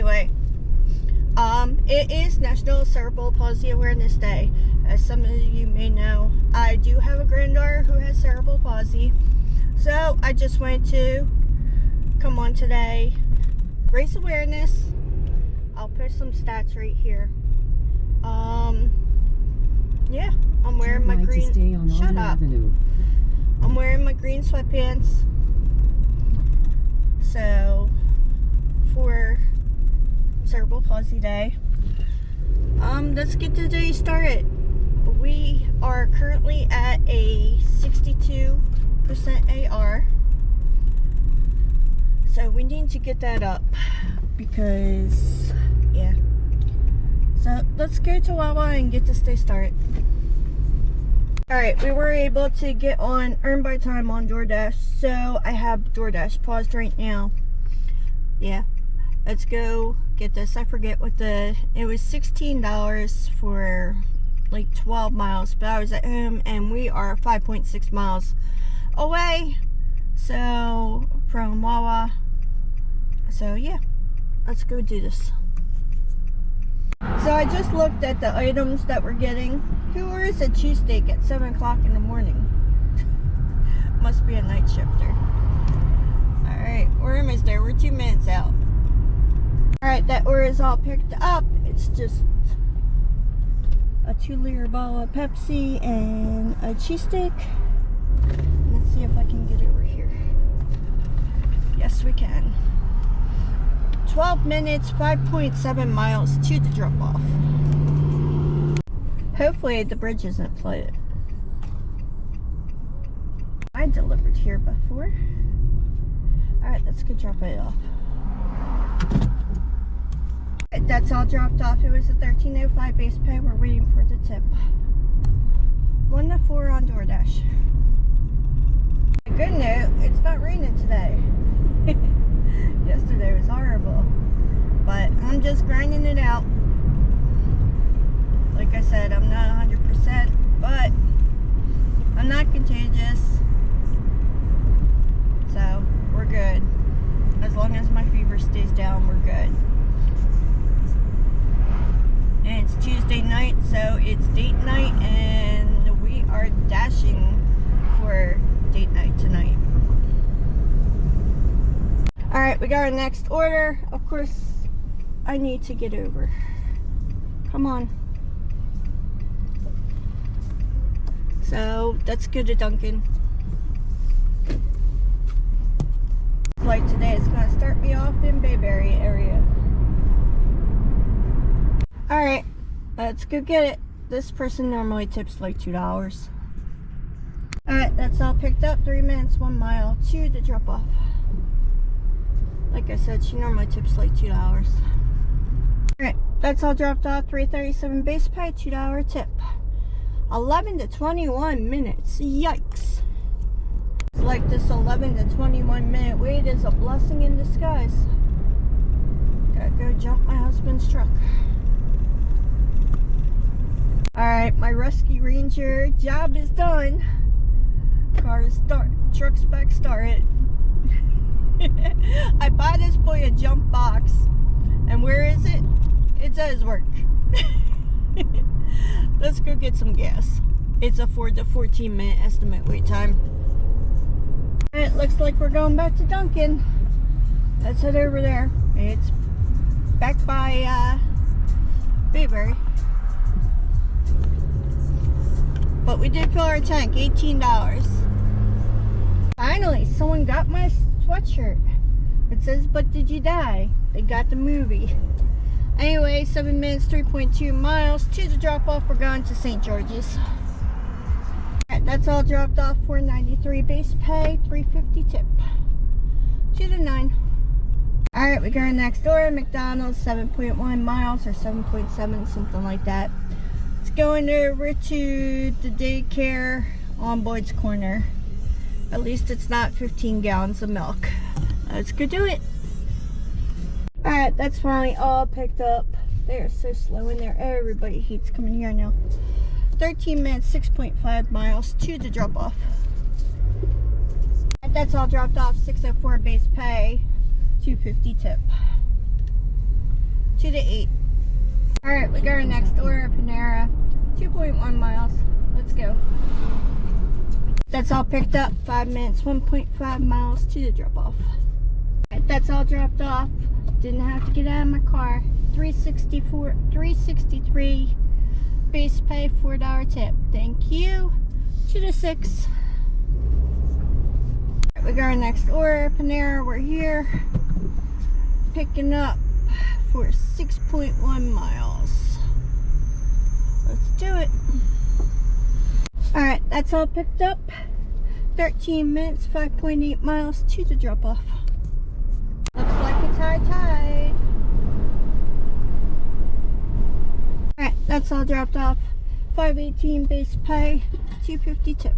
Anyway, it is National Cerebral Palsy Awareness Day. As some of you may know, I do have a granddaughter who has cerebral palsy. So I just wanted to come on today, raise awareness. I'll put some stats right here. Yeah, I'm wearing my green. Shut up. I'm wearing my green sweatpants. So for Cerebral Palsy Day, let's get the day started. We are currently at a 62% AR. So we need to get that up because, yeah. So let's go to Wawa and get this day started. Alright, we were able to get on Earn by Time on DoorDash. So I have DoorDash paused right now. Yeah. Let's go get this. I forget what it was $16 for like 12 miles. But I was at home and we are 5.6 miles away. So from Wawa. So yeah, let's go do this. So I just looked at the items that we're getting. Who orders a cheesesteak at 7 o'clock in the morning? Must be a night shifter. Alright, we're almost there. We're 2 minutes out. Alright, that order is all picked up. It's just a 2-liter bottle of Pepsi and a cheesesteak. Let's see if I can get over here. Yes, we can. 12 minutes, 5.7 miles to the drop off. Hopefully the bridge isn't flooded. I delivered here before. Alright, let's go drop it off. That's all dropped off. It was a $13.05 base pay. We're waiting for the tip. 1 to 4 on DoorDash. Good note, it's not raining today. Yesterday was horrible. But I'm just grinding it out. Like I said, I'm not 100%, but I'm not contagious. So, we're good. As long as my fever stays down, we're good. And it's Tuesday night, so it's date night, and we are dashing for date night tonight. Alright, we got our next order. Of course, I need to get over. Come on. So, let's go to Dunkin'. Like today, it's going to start me off in Bayberry area. Alright, let's go get it. This person normally tips like $2. Alright, that's all picked up. 3 minutes, 1 mile to the drop off. Like I said, she normally tips like $2. Alright, that's all dropped off. $3.37 base pay, $2 tip. 11 to 21 minutes. Yikes. It's like this 11 to 21 minute wait is a blessing in disguise. Gotta go jump my husband's truck. Alright, my Rescue Ranger job is done. Car is truck's back started. I buy this boy a jump box. And where is it? It's at his work. Let's go get some gas. It's a 4 to 14 minute estimate wait time. It looks like we're going back to Dunkin'. Let's head over there. It's back by Bayberry. But we did fill our tank, $18. Finally, someone got my sweatshirt. It says, "But did you die?" They got the movie. Anyway, 7 minutes, 3.2 miles to the drop off. We're going to St. George's. Alright, that's all dropped off. $4.93 base pay, $3.50 tip. 2 to 9. Alright, we got our next order. McDonald's, 7.1 miles or 7.7, something like that. It's going over to the daycare on Boyd's Corner. At least it's not 15 gallons of milk. Let's go do it. Alright, that's finally all picked up. They're so slow in there. Everybody hates coming here now. 13 minutes, 6.5 miles to the drop off. That's all dropped off. $6.04 base pay, $2.50 tip. 2 to 8. Alright, we got our next order, Panera. 2.1 miles. Let's go. That's all picked up. 5 minutes, 1.5 miles to the drop off. Alright, that's all dropped off. Didn't have to get out of my car. $3.63 base pay, $4 tip. Thank you. 2 to 6. Alright, we got our next order, Panera. We're here picking up for 6.1 miles. Let's do it. Alright, that's all picked up. 13 minutes, 5.8 miles to the drop off. Looks like it's high tide. Alright, that's all dropped off. $5.18 base pay, $2.50 tip.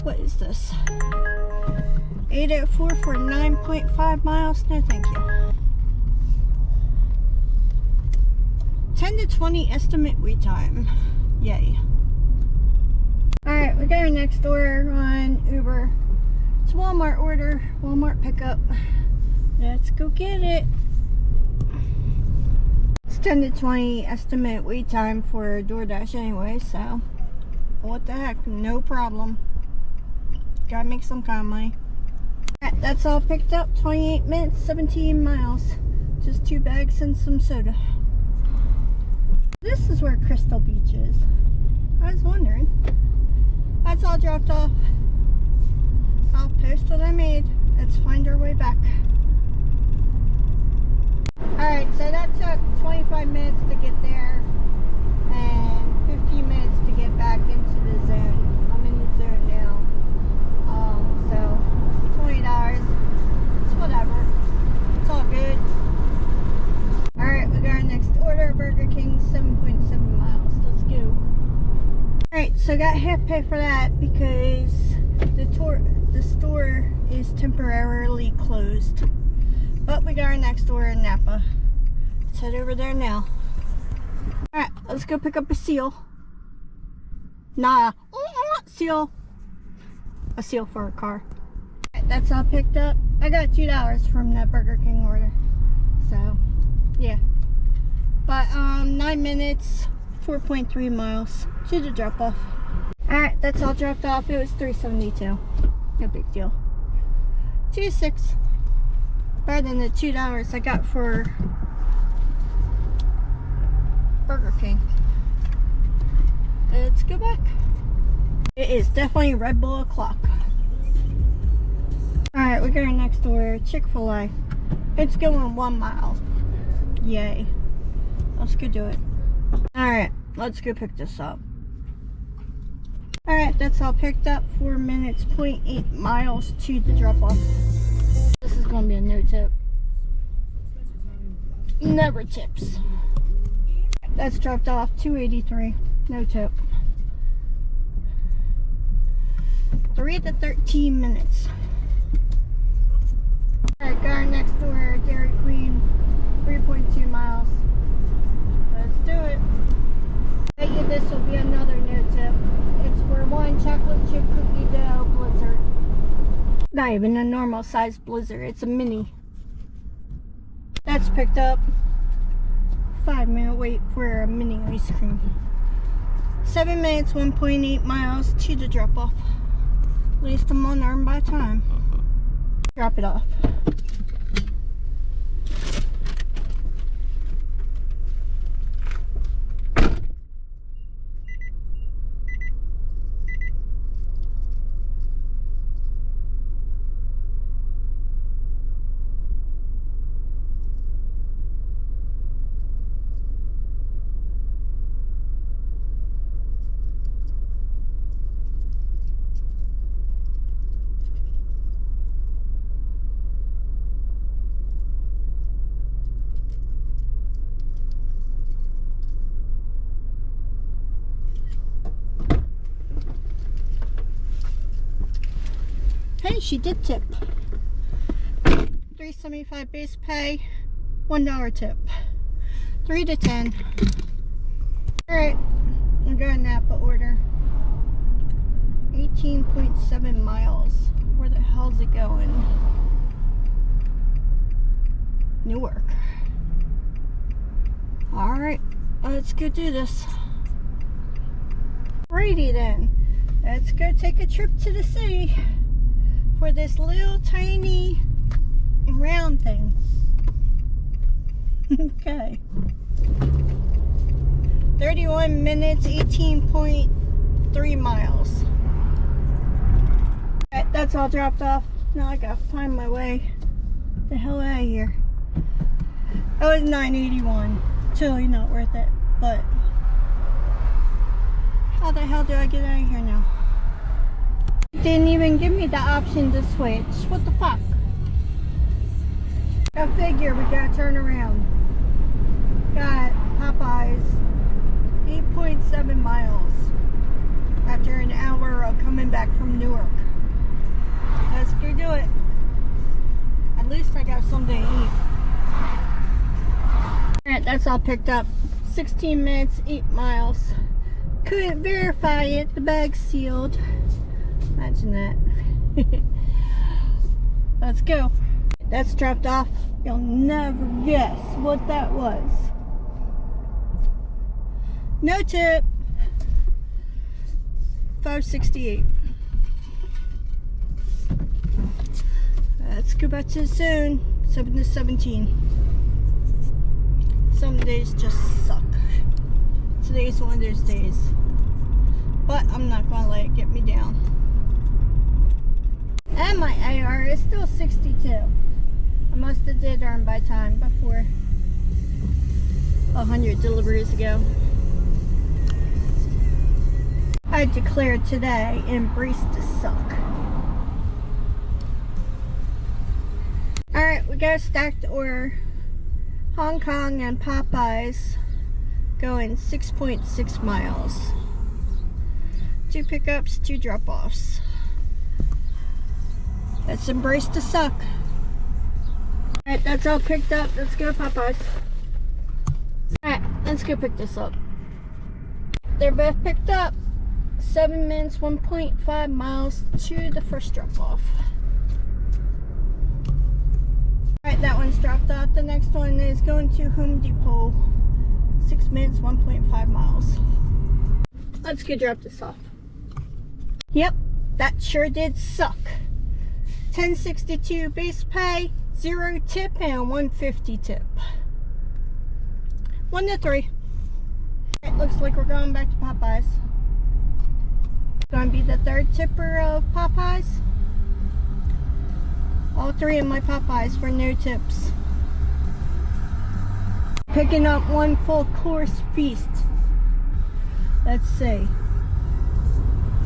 What is this? 804 for 9.5 miles. No, thank you. 10 to 20 estimate wait time. Yay. Alright, we got our next order on Uber. It's a Walmart order, Walmart pickup. Let's go get it. It's 10 to 20 estimate wait time for DoorDash anyway, so what the heck, no problem. Gotta make some kind of money. Alright, that's all picked up. 28 minutes, 17 miles. Just 2 bags and some soda. This is where Crystal Beach is. I was wondering. That's all dropped off. I'll post what I made. Let's find our way back. Alright, so that took 25 minutes to get there and 15 minutes to get back into the zone. I'm in the zone now. So $20. It's whatever. It's all good. Alright, we got our next order, Burger King, 7.7 miles. Let's go. Alright, so I got half pay for that because the store is temporarily closed. But we got our next order in Napa. Let's head over there now. Alright, let's go pick up a seal. Seal. A seal for a car. Alright, that's all picked up. I got $2 from that Burger King order. So, yeah. But 9 minutes, 4.3 miles to the drop off. Alright, that's all dropped off. It was $3.72. No big deal. 2 to 6. Better than the $2 I got for Burger King. Let's go back. It is definitely Red Bull o'clock. Alright, we got our next order. Chick-fil-A. It's going 1 mile. Yay. Let's go do it. Alright, let's go pick this up. Alright, that's all picked up. 4 minutes, 0.8 miles to the drop off. This is going to be a no tip. Never tips. That's dropped off. $2.83. No tip. 3 to 13 minutes. Alright, got our next order, Dairy Queen, 3.2 miles. Let's do it. I bet you this will be another no tip. It's for 1 chocolate chip cookie dough blizzard. Not even a normal size blizzard, it's a mini. That's picked up. 5-minute wait for a mini ice cream. 7 minutes, 1.8 miles to the drop off. At least I'm on earn by time. Drop it off. Hey, she did tip. $3.75 base pay, $1 tip. 3 to 10. Alright, we got a Napa order. 18.7 miles. Where the hell's it going? Newark. Alright, let's go do this. Alrighty then, let's go take a trip to the city for this little tiny round thing. Okay. 31 minutes, 18.3 miles. Alright, that's all dropped off. Now I gotta find my way the hell out of here. That was $9.81. Totally not worth it, but how the hell do I get out of here now? Didn't even give me the option to switch. What the fuck? Go figure, we gotta turn around. Got Popeyes, 8.7 miles after an hour of coming back from Newark. Let's go do it. At least I got something to eat. Alright, that's all picked up. 16 minutes, 8 miles. Couldn't verify it, the bag's sealed. Imagine that. Let's go. That's dropped off. You'll never guess what that was. No tip. $5.68. Let's go back to the zone. 7 to 17. Some days just suck. Today's one of those days. But I'm not gonna let it get me down. And my AR is still 62. I must have did earn by time before 100 deliveries ago. I declared today, embrace the suck. Alright, we got a stacked order. Hong Kong and Popeyes going 6.6 miles. 2 pickups, 2 drop-offs. Let's embrace the suck. Alright, that's all picked up. Let's go Popeyes. Alright, let's go pick this up. They're both picked up. 7 minutes, 1.5 miles to the first drop-off. Alright, that one's dropped off. The next one is going to Home Depot. 6 minutes, 1.5 miles. Let's go drop this off. Yep, that sure did suck. $10.62 base pay, 0 tip, and $1.50 tip. 1 to 3. It looks like we're going back to Popeyes. Going to be the 3rd tipper of Popeyes. All 3 of my Popeyes were no tips. Picking up 1 full course feast. Let's see.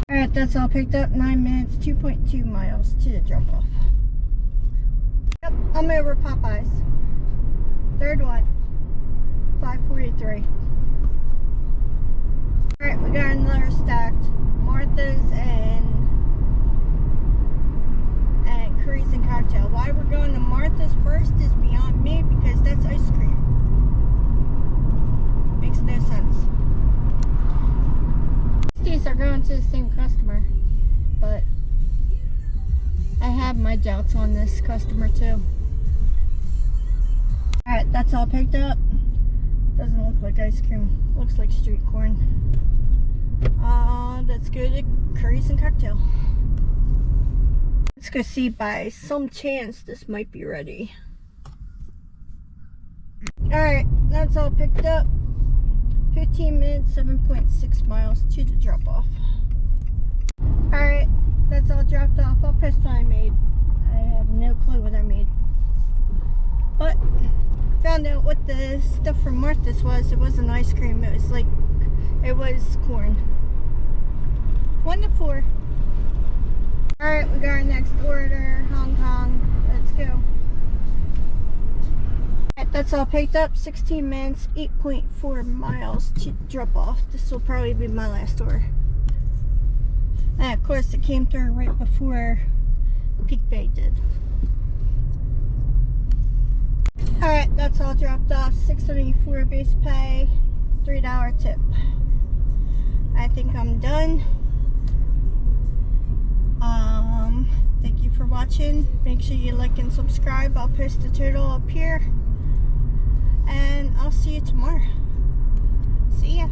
Alright, that's all picked up. 9 minutes, 2.2 miles to the drop off. Yep, I'm over Popeyes. 3rd one. 5:43. Alright, we got another stacked. Martha's and curries and cocktail. Why we're going to Martha's first is beyond me, because that's ice cream. Makes no sense. These are going to the same customer, but I have my doubts on this customer too. Alright, that's all picked up. Doesn't look like ice cream. Looks like street corn. Let's go to curries and cocktail. Let's go see, by some chance this might be ready. Alright, that's all picked up. 15 minutes, 7.6 miles to the drop off. Alright, that's all dropped off. I'll post what I made. I have no clue what I made. But found out what the stuff from Martha's was. It wasn't ice cream. It was like, it was corn. 1 to 4. Alright, we got our next order. Hong Kong. Let's go. Alright, that's all picked up. 16 minutes, 8.4 miles to drop off. This will probably be my last order. And of course, it came through right before Peak Bay did. Alright, that's all dropped off. $6.74 base pay, $3 tip. I think I'm done. Thank you for watching. Make sure you like and subscribe. I'll post the total up here. And I'll see you tomorrow. See ya.